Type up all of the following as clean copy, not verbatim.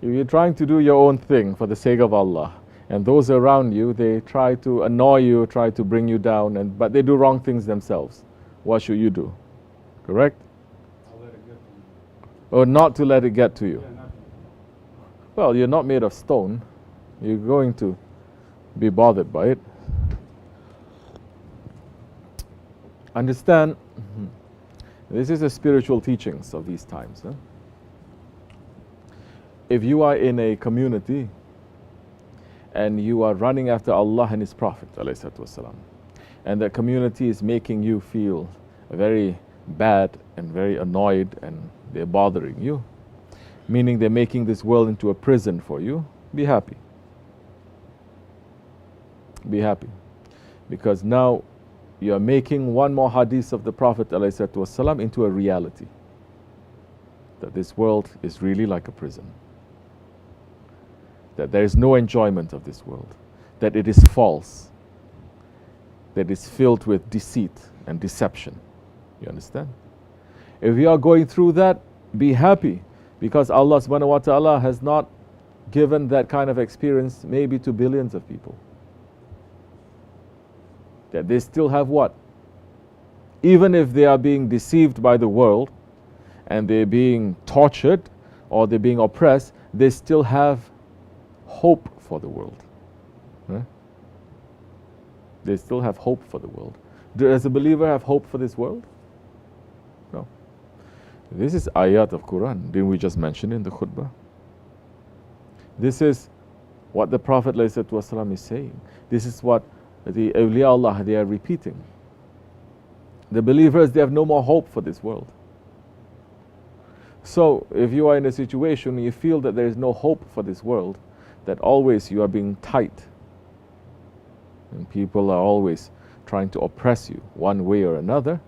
If you're trying to do your own thing for the sake of Allah, and those around you, they try to annoy you, try to bring you down, but they do wrong things themselves, what should you do? Correct? I'll let it get to me. Or not to let it get to you? Yeah, not to. Well, you're not made of stone. You're going to be bothered by it. Understand, this is the spiritual teachings of these times. Huh? If you are in a community and you are running after Allah and His Prophet ﷺ, and the community is making you feel very bad and very annoyed and they're bothering you, meaning they're making this world into a prison for you, be happy. Be happy. Because now you're making one more hadith of the Prophet ﷺ into a reality. That this world is really like a prison. That there is no enjoyment of this world. That it is false. That it is filled with deceit and deception. You understand? If you are going through that, be happy. Because Allah subhanahu wa ta'ala has not given that kind of experience maybe to billions of people. That they still have what? Even if they are being deceived by the world and they're being tortured or they're being oppressed, they still have hope for the world. Huh? They still have hope for the world. Does a believer have hope for this world? No. This is ayat of Quran. Didn't we just mention in the khutbah? This is what the Prophet ﷺ is saying. This is what the awliya Allah, they are repeating. The believers, they have no more hope for this world. So if you are in a situation you feel that there is no hope for this world, that always you are being tight and people are always trying to oppress you one way or another,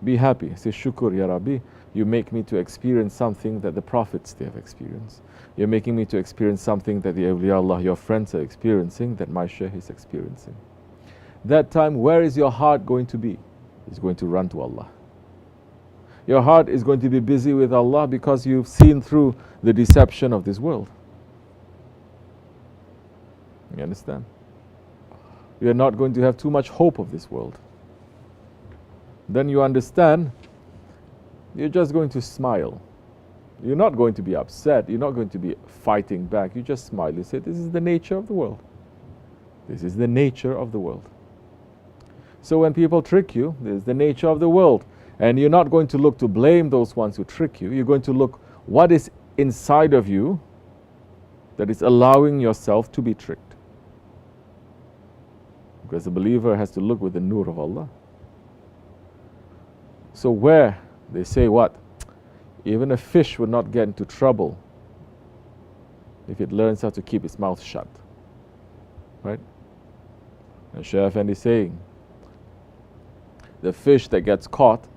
be happy. Say, Shukr Ya Rabbi, you make me to experience something that the prophets they have experienced. You're making me to experience something that the awliya Allah, your friends are experiencing, that my shaykh is experiencing. That time, where is your heart going to be? It's going to run to Allah. Your heart is going to be busy with Allah because you've seen through the deception of this world. You understand? You're not going to have too much hope of this world. Then you understand, you're just going to smile. You're not going to be upset. You're not going to be fighting back. You just smile. You say, this is the nature of the world. This is the nature of the world. So when people trick you, this is the nature of the world. And you're not going to look to blame those ones who trick you. You're going to look what is inside of you that is allowing yourself to be tricked. Because the believer has to look with the nur of Allah. So where they say what? Even a fish would not get into trouble if it learns how to keep its mouth shut. Right? And Shaykh Effendi is saying, the fish that gets caught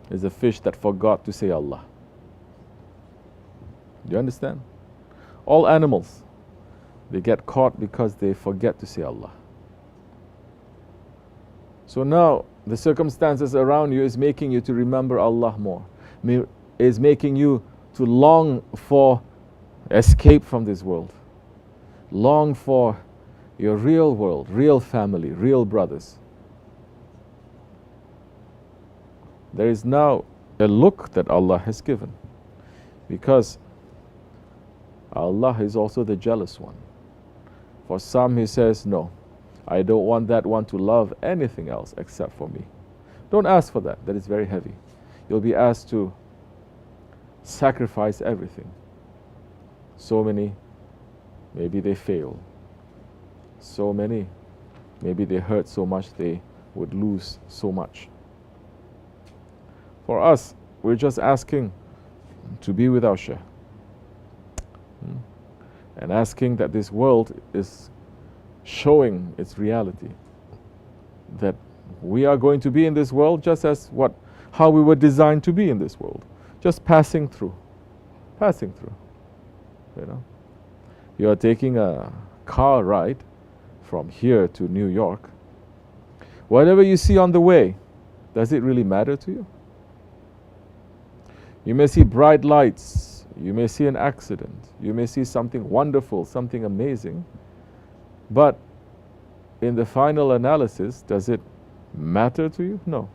is a fish that forgot to say Allah. Do you understand? All animals, they get caught because they forget to say Allah. So now, the circumstances around you is making you to remember Allah more. Is making you to long for escape from this world. Long for your real world, real family, real brothers. There is now a look that Allah has given. Because Allah is also the jealous one. For some He says, no, I don't want that one to love anything else except for me. Don't ask for that. That is very heavy. You'll be asked to sacrifice everything. So many, maybe they fail. So many, maybe they hurt so much they would lose so much. For us, we're just asking to be with our Shaykh. And asking that this world is showing its reality. That we are going to be in this world just as how we were designed to be in this world. Just passing through. Passing through. You know? You are taking a car ride from here to New York. Whatever you see on the way, does it really matter to you? You may see bright lights You may see an accident. You may see something wonderful, something amazing. But in the final analysis, does it matter to you? No.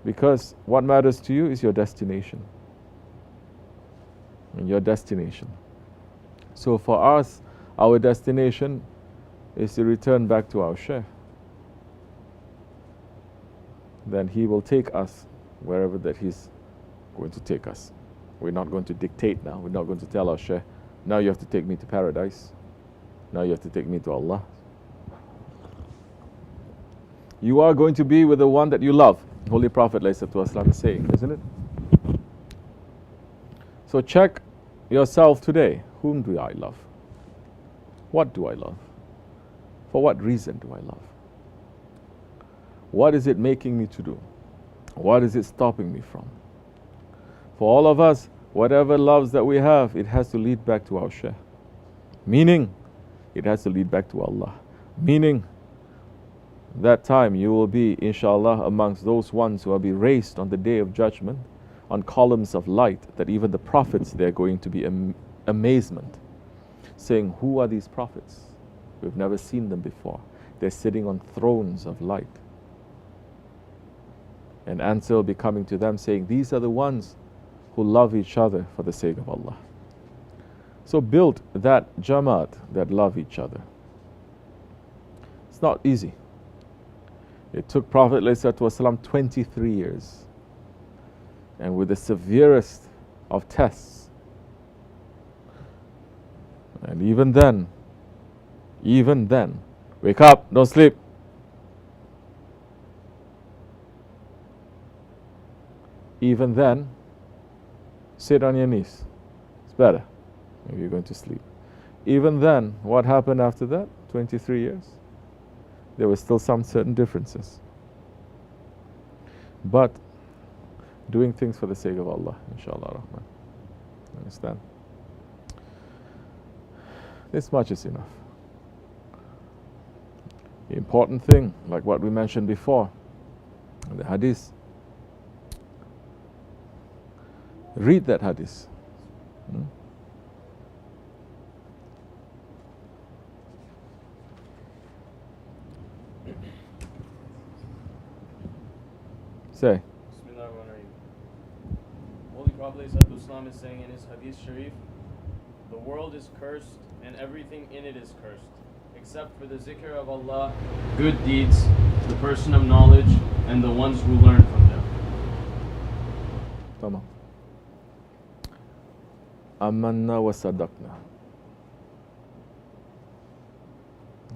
Because what matters to you is your destination. And your destination. So for us, our destination is to return back to our Shaykh. Then he will take us wherever that he's going to take us. We're not going to dictate now. We're not going to tell our Shaykh, now you have to take me to paradise. Now you have to take me to Allah. You are going to be with the one that you love. Holy Prophet ﷺ is saying, isn't it? So check yourself today. Whom do I love? What do I love? For what reason do I love? What is it making me to do? What is it stopping me from? For all of us, whatever loves that we have, it has to lead back to our Shaykh. Meaning, it has to lead back to Allah. Meaning, that time you will be, inshallah, amongst those ones who will be raised on the day of judgment on columns of light, that even the prophets, they're going to be amazement, saying, who are these prophets? We've never seen them before. They're sitting on thrones of light. And answer will be coming to them saying, these are the ones who love each other for the sake of Allah. So build that jamaat that love each other. It's not easy. It took Prophet ﷺ 23 years. And with the severest of tests. And even then, wake up, don't sleep. Even then, sit on your knees. It's better if you're going to sleep. Even then, what happened after that? 23 years. There were still some certain differences. But doing things for the sake of Allah, inshallah rahman. Understand? This much is enough. The important thing, like what we mentioned before, the hadith. Read that hadith. Say. Holy Prophet ﷺ is saying in his hadith sharif, the world is cursed and everything in it is cursed, except for the zikr of Allah, good deeds, the person of knowledge, and the ones who learn from them. Tamam. Amanna wa sadaqna.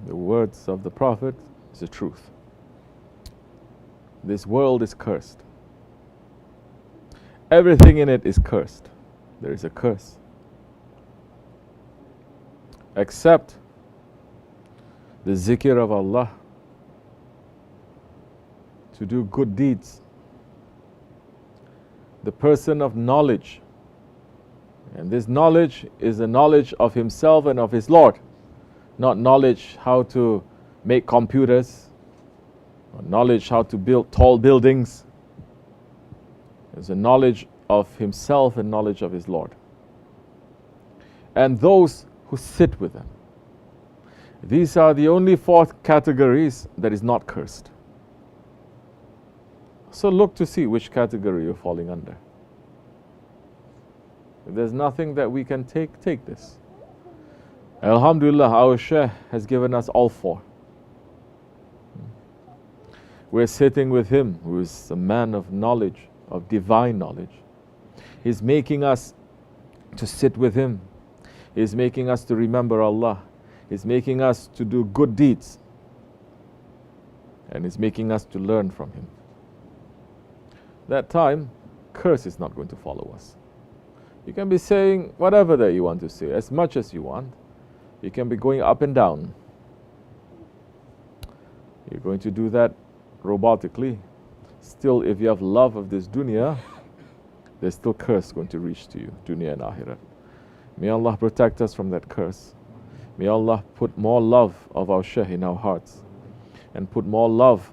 The words of the Prophet is the truth. This world is cursed. Everything in it is cursed. There is a curse. Except the zikr of Allah, to do good deeds. The person of knowledge. And this knowledge is the knowledge of himself and of his Lord. Not knowledge how to make computers, or knowledge how to build tall buildings. It's a knowledge of himself and knowledge of his Lord. And those who sit with them. These are the only four categories that is not cursed. So look to see which category you're falling under. If there's nothing that we can take this. Alhamdulillah, our Shaykh has given us all four. We're sitting with him, who is a man of knowledge, of divine knowledge. He's making us to sit with him. He's making us to remember Allah. He's making us to do good deeds. And he's making us to learn from him. That time, curse is not going to follow us. You can be saying whatever that you want to say, as much as you want. You can be going up and down. You're going to do that robotically. Still, if you have love of this dunya, there's still curse going to reach to you, dunya and akhirat. May Allah protect us from that curse. May Allah put more love of our Shaykh in our hearts, and put more love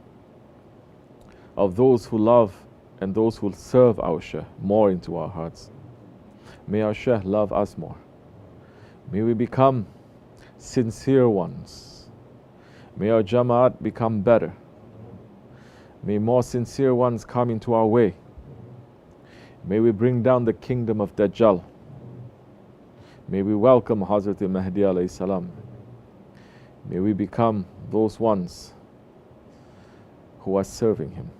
of those who love and those who serve our Shaykh more into our hearts. May our Shaykh love us more. May we become sincere ones. May our Jama'at become better. May more sincere ones come into our way. May we bring down the kingdom of Dajjal. May we welcome Hazrat Mahdi alayhi salam. May we become those ones who are serving him.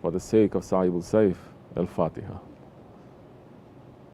For the sake of Sahibul Saif, Al-Fatiha.